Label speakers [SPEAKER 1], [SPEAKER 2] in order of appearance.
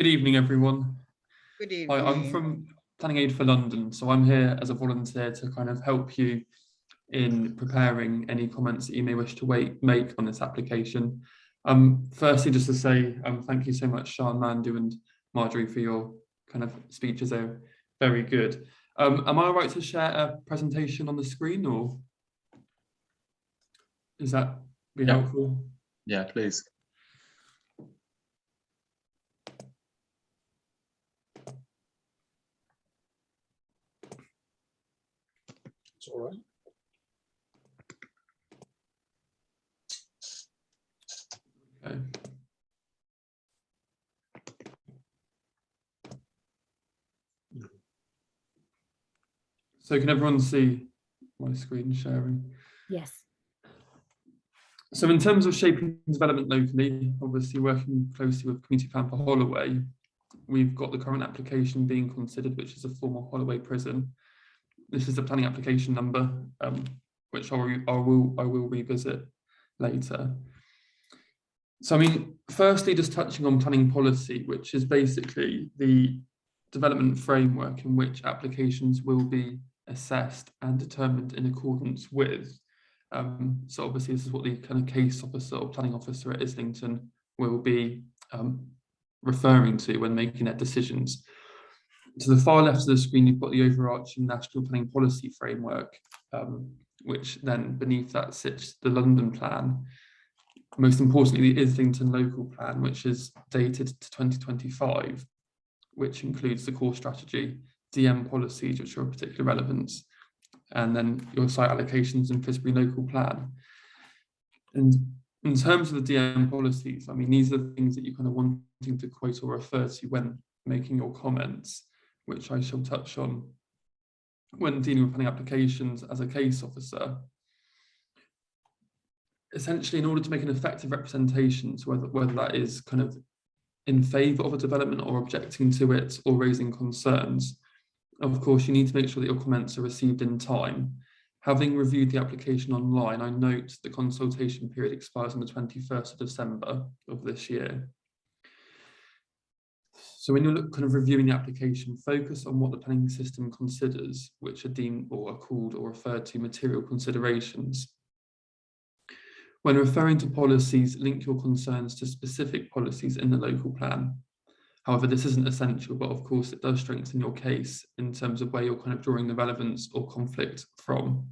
[SPEAKER 1] Good evening, everyone.
[SPEAKER 2] Good
[SPEAKER 1] Hi, I'm
[SPEAKER 2] evening.
[SPEAKER 1] from Planning Aid for London, so I'm here as a volunteer to kind of help you in preparing any comments that you may wish to make on this application. Firstly, just to say thank you so much, Sean, Mandu and Marjorie, for your kind of speeches. They're very good. Am I right to share a presentation on the screen, or is that be helpful?
[SPEAKER 3] Yeah, please.
[SPEAKER 4] It's all right.
[SPEAKER 1] Okay. So can everyone see my screen sharing?
[SPEAKER 5] Yes.
[SPEAKER 1] So in terms of shaping development locally, obviously working closely with Community Plan for Holloway, we've got the current application being considered, which is a former Holloway Prison. This is the planning application number, which I will revisit later. So I mean, firstly, just touching on planning policy, which is basically the development framework in which applications will be assessed and determined in accordance with. So obviously this is what the kind of case officer or planning officer at Islington will be referring to when making their decisions. To the far left of the screen, you've got the overarching national planning policy framework, which then beneath that sits the London plan. Most importantly, the Islington local plan, which is dated to 2025, which includes the core strategy, DM policies, which are of particular relevance, and then your site allocations and Peabody local plan. And in terms of the DM policies, I mean, these are the things that you're kind of wanting to quote or refer to when making your comments, which I shall touch on when dealing with planning applications as a case officer. Essentially, in order to make an effective representation, so whether that is kind of in favour of a development or objecting to it or raising concerns, of course, you need to make sure that your comments are received in time. Having reviewed the application online, I note the consultation period expires on the 21st of December of this year. So when you're kind of reviewing the application, focus on what the planning system considers, which are deemed or are called or referred to material considerations. When referring to policies, link your concerns to specific policies in the local plan. However, this isn't essential, but of course it does strengthen your case in terms of where you're kind of drawing the relevance or conflict from.